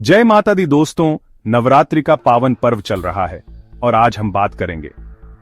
जय माता दी दोस्तों, नवरात्रि का पावन पर्व चल रहा है और आज हम बात करेंगे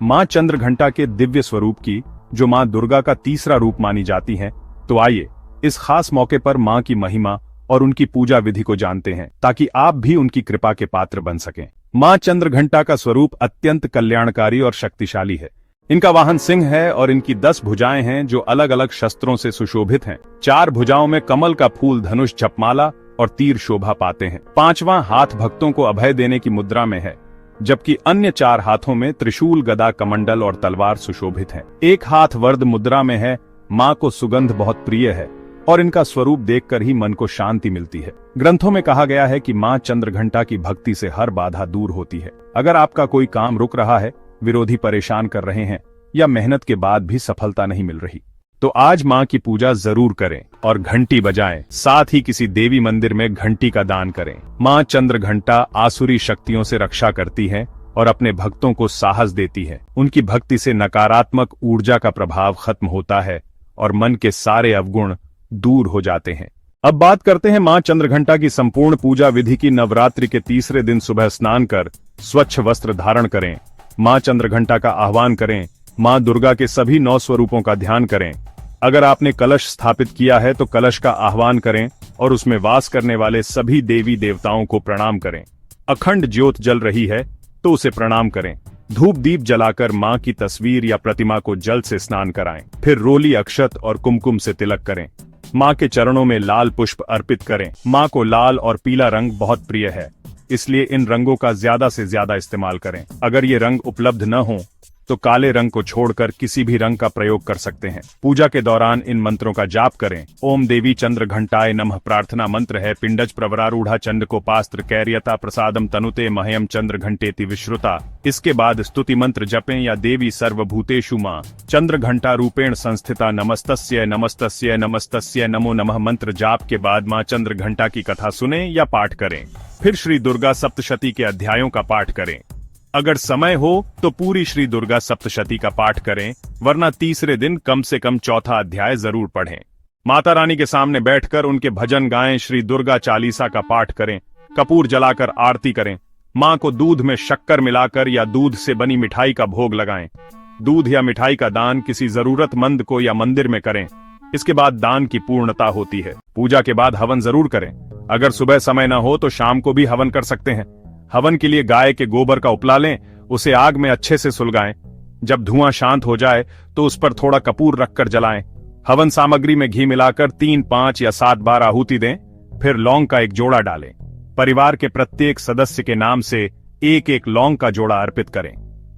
मां चंद्रघंटा के दिव्य स्वरूप की, जो मां दुर्गा का तीसरा रूप मानी जाती हैं। तो आइए इस खास मौके पर मां की महिमा और उनकी पूजा विधि को जानते हैं, ताकि आप भी उनकी कृपा के पात्र बन सकें। मां चंद्रघंटा का स्वरूप अत्यंत कल्याणकारी और शक्तिशाली है। इनका वाहन सिंह है और इनकी 10 भुजाएं हैं जो अलग अलग शस्त्रों से सुशोभित हैं। 4 भुजाओं में कमल का फूल, धनुष, जपमाला और तीर शोभा पाते हैं। 5वां हाथ भक्तों को अभय देने की मुद्रा में है, जबकि अन्य 4 हाथों में त्रिशूल, गदा, कमंडल और तलवार सुशोभित हैं। एक हाथ वरद मुद्रा में है। मां को सुगंध बहुत प्रिय है और इनका स्वरूप देखकर ही मन को शांति मिलती है। ग्रंथों में कहा गया है कि मां चंद्रघंटा की भक्ति से हर बाधा दूर होती है। अगर आपका कोई काम रुक रहा है, विरोधी परेशान कर रहे हैं या मेहनत के बाद भी सफलता नहीं मिल रही, तो आज मां की पूजा जरूर करें और घंटी बजाएं। साथ ही किसी देवी मंदिर में घंटी का दान करें। मां चंद्रघंटा आसुरी शक्तियों से रक्षा करती है और अपने भक्तों को साहस देती है। उनकी भक्ति से नकारात्मक ऊर्जा का प्रभाव खत्म होता है और मन के सारे अवगुण दूर हो जाते हैं। अब बात करते हैं मां चंद्रघंटा की संपूर्ण पूजा विधि की। नवरात्रि के तीसरे दिन सुबह स्नान कर स्वच्छ वस्त्र धारण करें। मां चंद्रघंटा का आह्वान करें। मां दुर्गा के सभी 9 स्वरूपों का ध्यान करें। अगर आपने कलश स्थापित किया है तो कलश का आह्वान करें और उसमें वास करने वाले सभी देवी देवताओं को प्रणाम करें। अखंड ज्योत जल रही है तो उसे प्रणाम करें। धूप दीप जलाकर मां की तस्वीर या प्रतिमा को जल से स्नान कराएं। फिर रोली, अक्षत और कुमकुम से तिलक करें। मां के चरणों में लाल पुष्प अर्पित करें। मां को लाल और पीला रंग बहुत प्रिय है, इसलिए इन रंगों का ज्यादा से ज्यादा इस्तेमाल करें। अगर ये रंग उपलब्ध न हो तो काले रंग को छोड़कर किसी भी रंग का प्रयोग कर सकते हैं। पूजा के दौरान इन मंत्रों का जाप करें। ओम देवी चंद्रघंटाय नमः प्रार्थना मंत्र है। पिंडज प्रवरारूढ़ा चंड को पास्त्र कैर्यता प्रसादम तनुते मह्यम चंद्रघंटेति विश्रुता। इसके बाद स्तुति मंत्र जपें या देवी सर्वभूतेषु मां चंद्रघंटा रूपेण संस्थिता नमस्तस्य नमस्तस्य नमस्तस्य नमो नमः मंत्र जाप के बाद मां चंद्रघंटा की कथा सुने या पाठ करें। फिर श्री दुर्गा सप्तशती के अध्यायों का पाठ करें। अगर समय हो तो पूरी श्री दुर्गा सप्तशती का पाठ करें, वरना तीसरे दिन कम से कम 4था अध्याय जरूर पढ़ें। माता रानी के सामने बैठकर उनके भजन गाएं। श्री दुर्गा चालीसा का पाठ करें। कपूर जलाकर आरती करें। मां को दूध में शक्कर मिलाकर या दूध से बनी मिठाई का भोग लगाएं। दूध या मिठाई का दान किसी जरूरतमंद को या मंदिर में करें। इसके बाद दान की पूर्णता होती है। पूजा के बाद हवन जरूर करें। अगर सुबह समय न हो तो शाम को भी हवन कर सकते हैं। हवन के लिए गाय के गोबर का उपला लें, उसे आग में अच्छे से सुलगाएं। जब धुआं शांत हो जाए तो उस पर थोड़ा कपूर रखकर जलाएं। हवन सामग्री में घी मिलाकर 3, 5 या 7 बार आहुति दें। फिर लौंग का एक जोड़ा डालें। परिवार के प्रत्येक सदस्य के नाम से एक लौंग का जोड़ा अर्पित करें।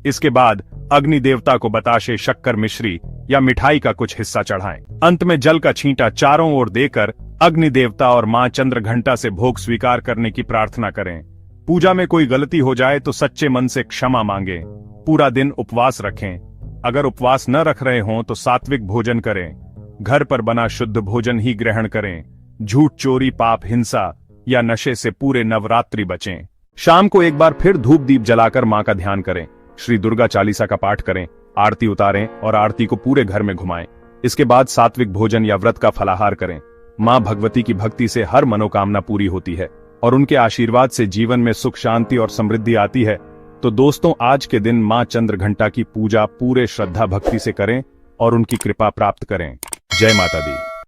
इसके बाद अग्नि देवता को बताशे, शक्कर, मिश्री या मिठाई का कुछ हिस्सा चढ़ाएं। अंत में जल का छींटा चारों ओर देकर अग्नि देवता और मां चंद्रघंटा से भोग स्वीकार करने की प्रार्थना करें। पूजा में कोई गलती हो जाए तो सच्चे मन से क्षमा मांगें। पूरा दिन उपवास रखें। अगर उपवास न रख रहे हों तो सात्विक भोजन करें। घर पर बना शुद्ध भोजन ही ग्रहण करें। झूठ, चोरी, पाप, हिंसा या नशे से पूरे नवरात्रि बचें। शाम को एक बार फिर धूप दीप जलाकर मां का ध्यान करें। श्री दुर्गा चालीसा का पाठ करें। आरती उतारें और आरती को पूरे घर में घुमाएं। इसके बाद सात्विक भोजन या व्रत का फलाहार करें। मां भगवती की भक्ति से हर मनोकामना पूरी होती है और उनके आशीर्वाद से जीवन में सुख, शांति और समृद्धि आती है। तो दोस्तों, आज के दिन मां चंद्रघंटा की पूजा पूरे श्रद्धा भक्ति से करें और उनकी कृपा प्राप्त करें। जय माता दी।